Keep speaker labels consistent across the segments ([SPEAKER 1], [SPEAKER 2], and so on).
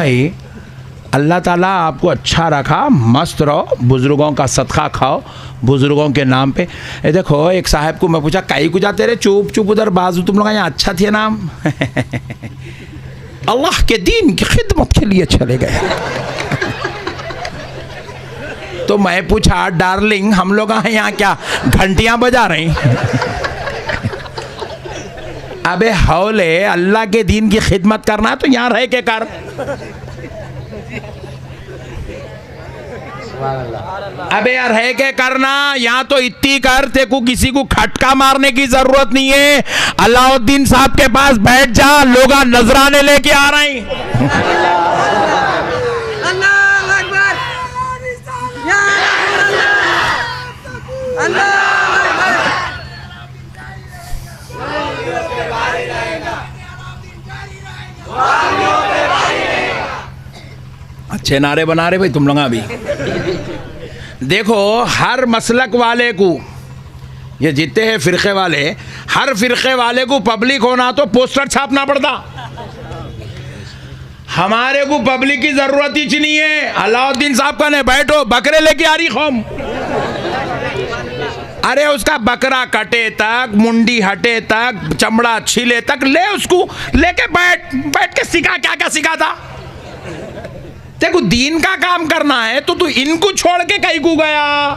[SPEAKER 1] भाई अल्लाह ताला आपको अच्छा रखा, मस्त रहो, बुज़ुर्गों का सदका खाओ बुज़ुर्गों के नाम पे। ये देखो एक साहब को मैं पूछा कहीं को जाते रहे, चुप चुप उधर बाजू तुम लोग यहाँ अच्छा थे नाम अल्लाह के दीन की खिदमत के लिए चले गए तो मैं पूछा डार्लिंग हम लोग यहाँ क्या घंटियाँ बजा रही अबे हौले अल्लाह के दीन की खिदमत करना है तो यहाँ रह के कर। अबे यार है के करना, यहाँ तो इतनी कर, ते को किसी को खटका मारने की जरूरत नहीं है। अलाउद्दीन साहब के पास बैठ जा, लोग नजराने लेके आ रहे हैं। अच्छे नारे बना रहे भाई तुम लोग। अभी देखो हर मसलक वाले को, ये जितने हैं फिरके वाले, हर फिरके वाले को पब्लिक होना तो पोस्टर छापना पड़ता। हमारे को पब्लिक की जरूरत ही नहीं है। अलाउद्दीन साहब का ने बैठो बकरे लेके आ रही कौम, अरे उसका बकरा कटे तक, मुंडी हटे तक, चमड़ा छिले तक ले, उसको लेके बैठ के सिखा क्या क्या सिखाता। देखो दीन का काम करना है तो तू इनको छोड़ के कहीं को गया,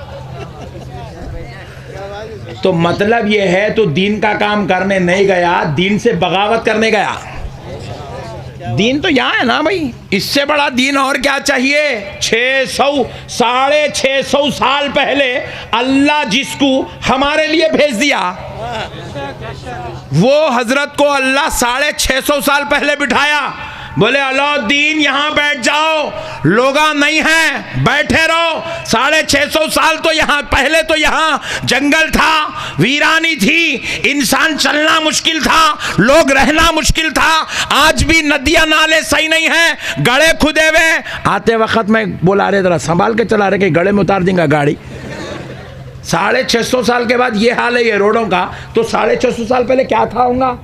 [SPEAKER 1] तो मतलब ये है तो दीन का काम करने नहीं गया, दीन से बगावत करने गया। दीन तो यहाँ है ना भाई, इससे बड़ा दीन और क्या चाहिए। 600 साल पहले अल्लाह जिसको हमारे लिए भेज दिया, वो हजरत को अल्लाह 650 साल पहले बिठाया, बोले अलाउद्दीन यहाँ बैठ जाओ, लोगा नहीं है बैठे रहो। 650 साल तो यहाँ पहले तो यहाँ जंगल था, वीरानी थी, इंसान चलना मुश्किल था, लोग रहना मुश्किल था। आज भी नदियां नाले सही नहीं है, गड़े खुदे हुए। आते वक्त में बोला रहे जरा संभाल के चला रहे कि गड़े में उतार देंगे गाड़ी। 650 साल के बाद ये हाल है ये रोडों का, तो 650 साल पहले क्या था होगा।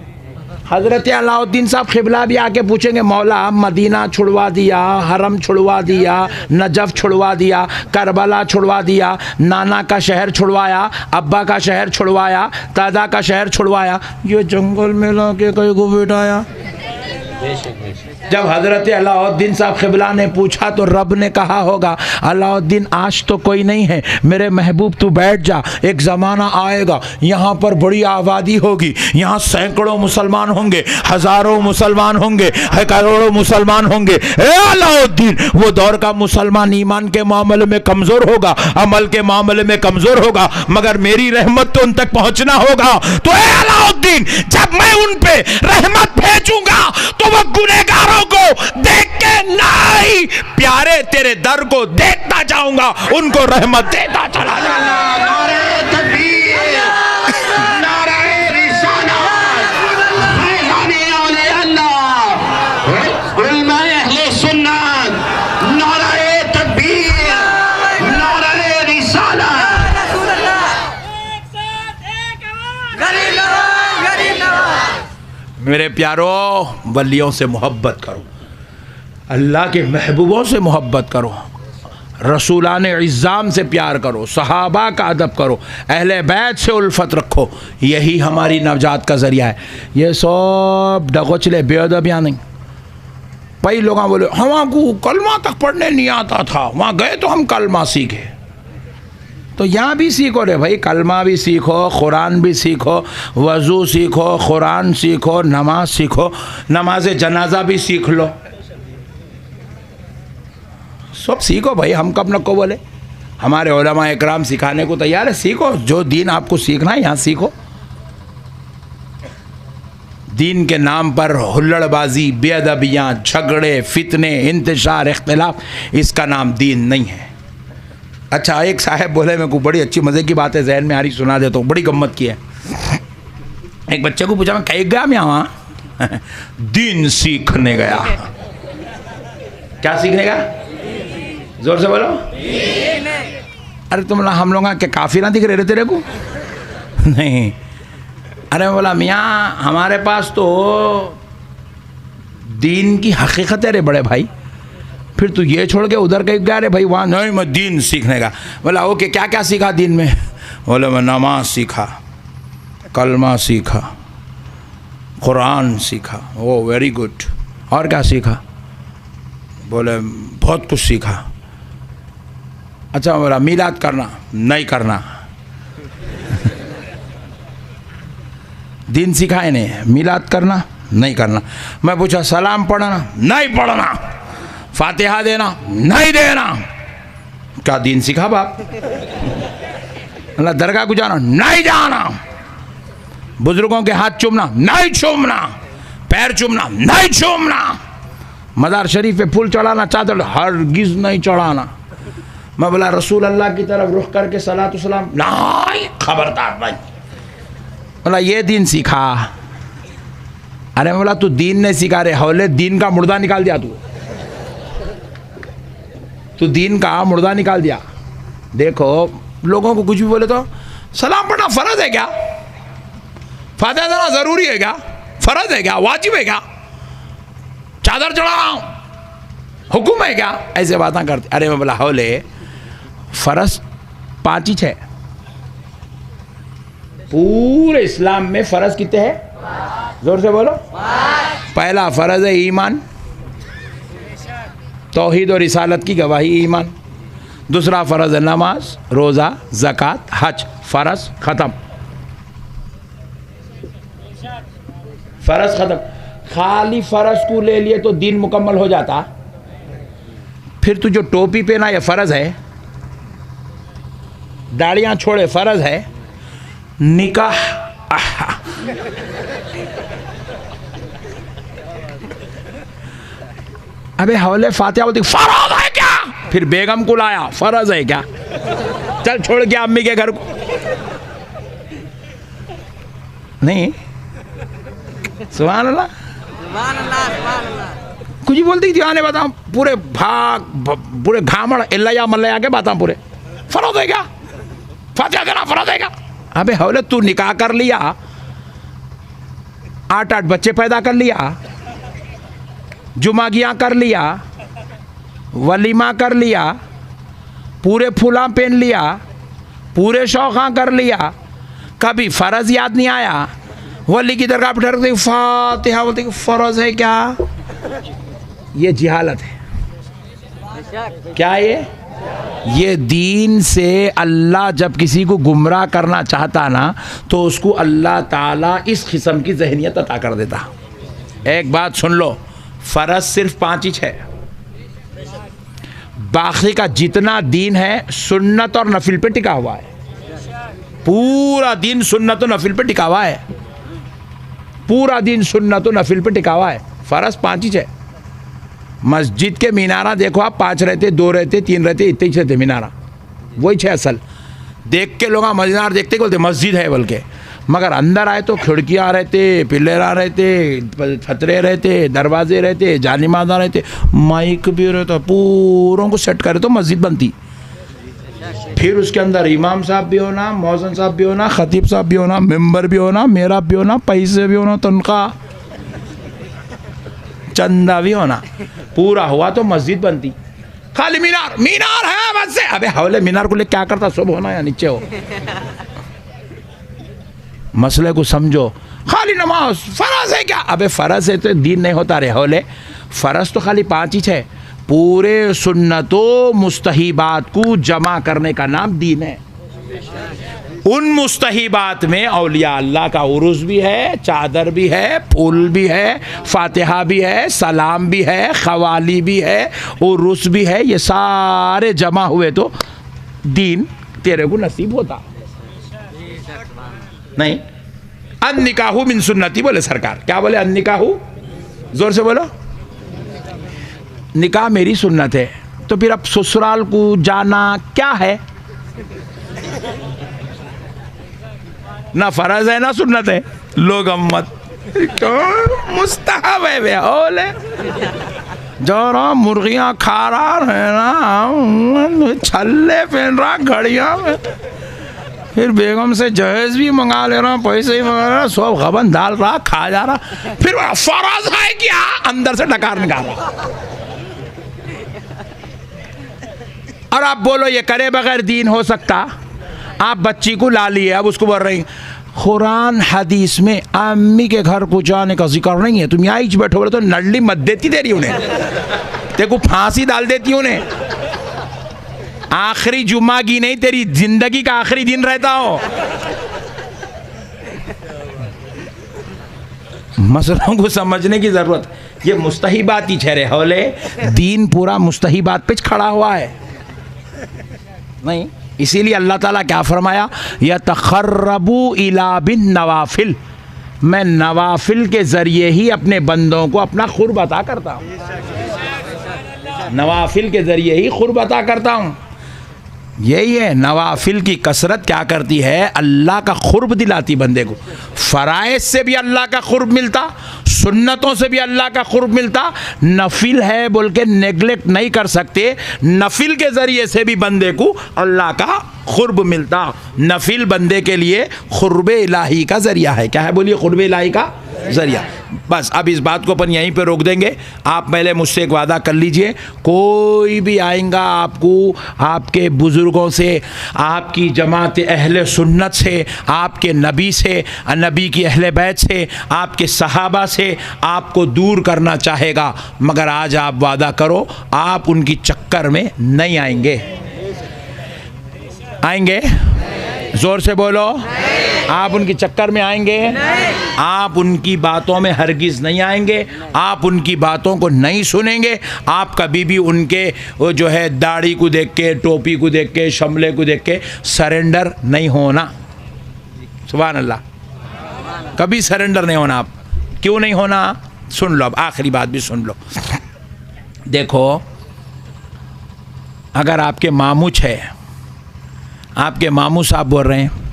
[SPEAKER 1] हज़रत अलाउद्दीन साहब क़िबला भी आके पूछेंगे, मौला मदीना छुड़वा दिया, हरम छुड़वा दिया, नजफ़ छुड़वा दिया, करबला छुड़वा दिया, नाना का शहर छुड़वाया, अब्बा का शहर छुड़वाया, दादा का शहर छुड़वाया, ये जंगल में ला के कहीं को बिठाया। जब हज़रत अलाउद्दीन साहब क़िबला ने पूछा तो रब ने कहा होगा, अलाउद्दीन आज तो कोई नहीं है, मेरे महबूब तू बैठ जा, एक ज़माना आएगा यहाँ पर बड़ी आबादी होगी, यहाँ सैकड़ों मुसलमान होंगे, हज़ारों मुसलमान होंगे, करोड़ों मुसलमान होंगे। ए अलाउद्दीन, वो दौर का मुसलमान ईमान के मामले में कमज़ोर होगा, अमल के मामले में कमज़ोर होगा, मगर मेरी रहमत तो उन तक पहुँचना होगा। तो ए अलाउद्दीन, जब मैं उन पे रहमत भेजूंगा तो वो गुनहगारों को देख के नहीं, प्यारे तेरे दर को देखता जाऊंगा, उनको रहमत देता चला जाऊंगा। मेरे प्यारों, वलियों से मोहब्बत करो, अल्लाह के महबूबों से मोहब्बत करो, रसूलान इज़्ज़ाम से प्यार करो, सहाबा का अदब करो, अहले बैत से उल्फत रखो, यही हमारी नवजात का ज़रिया है। ये सब डगोचले बेअदबियाँ नहीं। कई लोग बोले हमको कलमा तक पढ़ने नहीं आता था, वहाँ गए तो हम कलमा सीखे। तो यहाँ भी सीखो रे भाई, कलमा भी सीखो, कुरान भी सीखो, वज़ू सीखो, कुरान सीखो, नमाज सीखो, नमाज जनाजा भी सीख लो, सब सीखो भाई। हम कब न को बोले, हमारे उलमा इकराम सिखाने को तैयार है, सीखो जो दीन आपको सीखना है यहाँ सीखो। दीन के नाम पर हुल्लड़बाजी, बेअदबियाँ, झगड़े, फितने, इंतशार, इख्तिलाफ, इसका नाम दीन नहीं है। अच्छा, एक साहब बोले, मेरे को बड़ी अच्छी मज़े की बात है जहन में आ रही, सुना देता हूँ, बड़ी गम्मत की है। एक बच्चे को पूछा, मैं कहीं गया मैं वहाँ दीन सीखने गया। क्या सीखने गया? जोर से बोलो। अरे तुम हम लोग के काफी ना दिख रहे तेरे को? नहीं। अरे बोला मियाँ हमारे पास तो दीन की हकीकत है रे बड़े भाई, फिर तू ये छोड़ के उधर कहीं गया, अरे भाई वहाँ नहीं मैं दीन सीखने का। बोला ओके, क्या क्या सीखा दीन में? बोले मैं नमाज सीखा, कलमा सीखा, कुरान सीखा। ओ वेरी गुड। और क्या सीखा? बोले बहुत कुछ सीखा। अच्छा, बोला मिलाद करना नहीं करना। दीन सिखाए नहीं, मिलाद करना नहीं करना। मैं पूछा सलाम पढ़ना नहीं पढ़ना, फातिहा देना नहीं देना। क्या दीन सिखा बाप? अल्लाह दरगाह को जाना नहीं जाना, बुजुर्गों के हाथ चूमना नहीं चूमना, पैर चूमना नहीं चूमना, मज़ार शरीफ पे फूल चढ़ाना चादर हरगिज़ नहीं चढ़ाना। मैं बोला रसूल अल्लाह की तरफ रुख करके सलातु सलाम नहीं, खबरदार भाई। बोला ये दीन सीखा। अरे मैं बोला तू दीन नहीं सिखा रहे हौले, दीन का मुर्दा निकाल दिया तू दीन का मुर्दा निकाल दिया। देखो लोगों को कुछ भी बोले तो सलाम पढ़ना फर्ज है क्या? फातिहा देना जरूरी है क्या? फर्ज है क्या? वाजिब है क्या? चादर चढ़ाना हुक्म है क्या? ऐसे बातें करते। अरे मैं बोला हौले, फर्ज 5 ही है पूरे इस्लाम में। फर्ज कितने हैं? जोर से बोलो। पहला फर्ज है ईमान, तौहीद और रिसालत की गवाही, ईमान। दूसरा फर्ज है नमाज, रोज़ा, ज़कात, हज। फर्ज ख़त्म, फर्ज ख़त्म। खाली फर्ज को ले लिए तो दीन मुकम्मल हो जाता। फिर तू जो टोपी पहना ये फर्ज है, दाढ़ियाँ छोड़े फर्ज है, निकाह अबे हौले फातिहा बोलती फर्ज है क्या? फिर बेगम को लाया, फर्ज है क्या? चल छोड़ के अम्मी के घर को। नहीं सुभान अल्लाह, कुछ ही बोलती थी। आने बताऊं पूरे पूरे घामड़ इल्लया मल्लया के बताऊं पूरे फर्ज है क्या? फातिहा देना फर्ज है क्या? अबे हौले तू निकाह कर लिया, 8 बच्चे पैदा कर लिया, जुमागियाँ कर लिया, वलीमा कर लिया, पूरे फूला पहन लिया, पूरे शौक़ा कर लिया, कभी फ़र्ज़ याद नहीं आया। वली की दरगाह पर ठहरते फातिहा बोलते फ़र्ज़ है क्या? ये जिहालत है। क्या ये दीन से अल्लाह जब किसी को गुमराह करना चाहता ना तो उसको अल्लाह ताला इस किस्म की ज़हनियत अता कर देता। एक बात सुन लो, फ़र्ज सिर्फ 5 ही है, बाकी का जितना दीन है सुन्नत और नफिल पे टिका हुआ है। पूरा दिन सुन्नत और नफिल पे टिका हुआ है, पूरा दिन सुन्नत और नफिल पे टिका हुआ है। फ़र्ज 5 ही है। मस्जिद के मीनारा देखो आप, 5 रहते, 2 रहते, 3 रहते, इतने ही रहते मीनारा, वही 6 असल। देख के लोग मीनार देखते बोलते मस्जिद है बोल के, मगर अंदर आए तो खिड़कियाँ रहते, पिल्लेरा रहते, छतरे रहते, दरवाजे रहते, जालिमादा रहते, माइक भी रहता, पूरों को सेट करे तो मस्जिद बनती। फिर उसके अंदर इमाम साहब भी होना, मौज़िन साहब भी होना, खतीब साहब भी होना, मेंबर भी होना, मेरा भी होना, पैसे भी होना, तनख्वाह चंदा भी होना, पूरा हुआ तो मस्जिद बनती। खाली मीनार मीनार है बस से। अबे हौले मीनार को ले क्या करता? सब होना या नीचे हो। मसले को समझो। खाली नमाज फर्ज है क्या? अबे फर्ज है तो दीन नहीं होता रे हौले। फर्ज तो खाली 5 ही है, पूरे सुन्नतों मुस्तहिबात को जमा करने का नाम दीन है। उन मुस्तहिबात में औलिया अल्लाह का उरूस भी है, चादर भी है, फूल भी है, फातिहा भी है, सलाम भी है, खवाली भी है, उरूस भी है। ये सारे जमा हुए तो दीन तेरे को नसीब होता नहीं। अन निकाहू मिन सुन्नती बोले सरकार। क्या बोले? अन निकाहू, जोर से बोलो। निकाह मेरी सुन्नत है। तो फिर अब ससुराल को जाना क्या है? ना फर्ज है ना सुन्नत है। लोग अम्मत मुस्तहब है बेहोले, जो रहा मुर्गियाँ खा रहा है ना, छल्ले पहन रहा घड़ियाँ में, फिर बेगम से जहेज भी मंगा ले रहा, पैसे ही मंगा रहा, सब गबन डाल रहा, खा जा रहा। फिर फर्ज है क्या? अंदर से डकार निकाल रहा। और आप बोलो ये करे बगैर दीन हो सकता? आप बच्ची को ला लिए, अब उसको बोल रही कुरान हदीस में अम्मी के घर को जाने का जिक्र नहीं है, तुम यहाँ ही बैठो। बोले तो नडली मत देती तेरी उन्हें, तेको फांसी डाल देती उन्हें। आखिरी जुम्मा की नहीं, तेरी जिंदगी का आखिरी दिन रहता हो। मसलों को समझने की जरूरत। ये मुस्तहिबात ही ठहरे हौले, दीन पूरा मुस्तहिबात पे खड़ा हुआ है नहीं। इसीलिए अल्लाह ताला क्या फरमाया, यतखर्रबू इला बिन नवाफिल, मैं नवाफिल के ज़रिए ही अपने बंदों को अपना खुर्ब अता करता हूँ। नवाफिल के ज़रिए ही खुर्ब अता करता हूँ। यही है नवाफिल की कसरत क्या करती है, अल्लाह का खुर्ब दिलाती बंदे को। फ़राइज़ से भी अल्लाह का खुर्ब मिलता, सुन्नतों से भी अल्लाह का खुर्ब मिलता। नफिल है बोल के नेगलेक्ट नहीं कर सकते, नफिल के ज़रिए से भी बंदे को अल्लाह का खुर्ब मिलता। नफिल बंदे के लिए खुर्ब इलाही का ज़रिया है। क्या है बोलिए? खुर्ब इलाही का ज़रिया। बस अब इस बात को अपन यहीं पे रोक देंगे। आप पहले मुझसे एक वादा कर लीजिए, कोई भी आएगा आपको आपके बुज़ुर्गों से, आपकी जमात अहले सुन्नत से, आपके नबी से, नबी की अहले बैत से, आपके सहाबा से आपको दूर करना चाहेगा, मगर आज आप वादा करो आप उनकी चक्कर में नहीं आएंगे। आएंगे? जोर से बोलो। आप उनकी चक्कर में आएंगे? आप उनकी बातों में हरगिज़ नहीं आएंगे, आप उनकी बातों को नहीं सुनेंगे। आप कभी भी उनके वो जो है दाढ़ी को देख के, टोपी को देख के, शमले को देख के सरेंडर नहीं होना। सुभान अल्लाह, कभी सरेंडर नहीं होना। आप क्यों नहीं होना? सुन लो, अब आखिरी बात भी सुन लो। देखो, अगर आपके मामू है, आपके मामू साहब बोल रहे हैं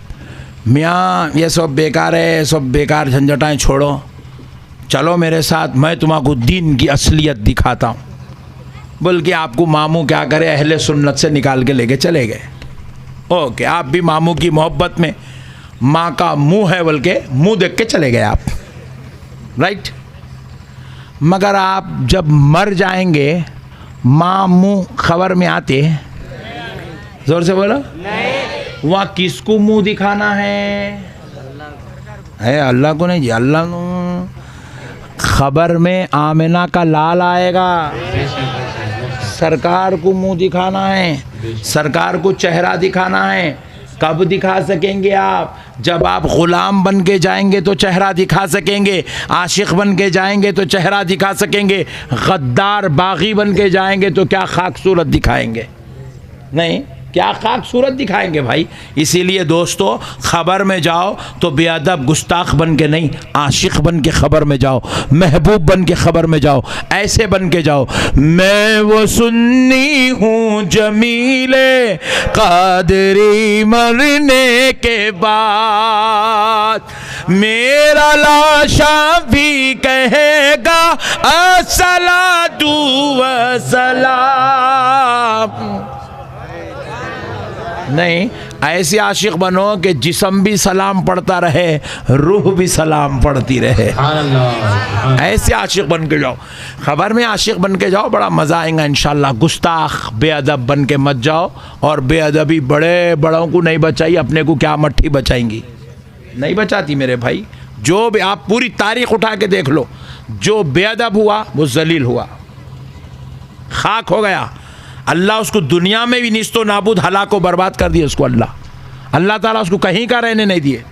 [SPEAKER 1] मियाँ ये सब बेकार है, सब बेकार झंझटाएँ छोड़ो, चलो मेरे साथ, मैं तुम्हारा दीन की असलियत दिखाता हूँ, बोल के आपको मामू क्या करे, अहले सुन्नत से निकाल के लेके चले गए। ओके, आप भी मामू की मोहब्बत में माँ का मुंह है बोल के मुँह देख के चले गए आप, राइट। मगर आप जब मर जाएंगे, मामू खबर में आते, जोर से बोलो, वहाँ किसको मुंह दिखाना है? अल्लाह को नहीं जी, अल्लाह को। खबर में आमिना का लाल आएगा, सरकार को मुंह दिखाना है, सरकार को चेहरा दिखाना है। कब दिखा सकेंगे आप? जब आप ग़ुलाम बन के जाएंगे तो चेहरा दिखा सकेंगे, आशिक बन के जाएंगे तो चेहरा दिखा सकेंगे, गद्दार बागी बन के जाएंगे तो क्या खाक सूरत दिखाएंगे? नहीं, क्या खाक सूरत दिखाएंगे भाई। इसीलिए दोस्तों, खबर में जाओ तो बेअदब गुस्ताख बन के नहीं, आशिक बन के खबर में जाओ, महबूब बन के खबर में जाओ, ऐसे बन के जाओ, मैं वो सुन्नी हूँ जमीले कादरी, मरने के बाद मेरा लाशा भी कहेगा अस्सलातु वस्सलाम। नहीं, ऐसे आशिक बनो कि जिस्म भी सलाम पढ़ता रहे, रूह भी सलाम पढ़ती रहे। ऐसे आशिक बन के जाओ, खबर में आशिक बन के जाओ, बड़ा मज़ा आएगा इंशाल्लाह। गुस्ताख बेअदब बन के मत जाओ, और बेअदबी बड़े बड़ों को नहीं बचाई, अपने को क्या मट्ठी बचाएंगी? नहीं बचाती मेरे भाई। जो भी आप पूरी तारीख उठा के देख लो, जो बेअदब हुआ वो जलील हुआ, खाक हो गया। अल्लाह उसको दुनिया में भी निस्तो नाबूद हलाक को बर्बाद कर दिया उसको। अल्लाह ताला उसको कहीं का रहने नहीं दिए।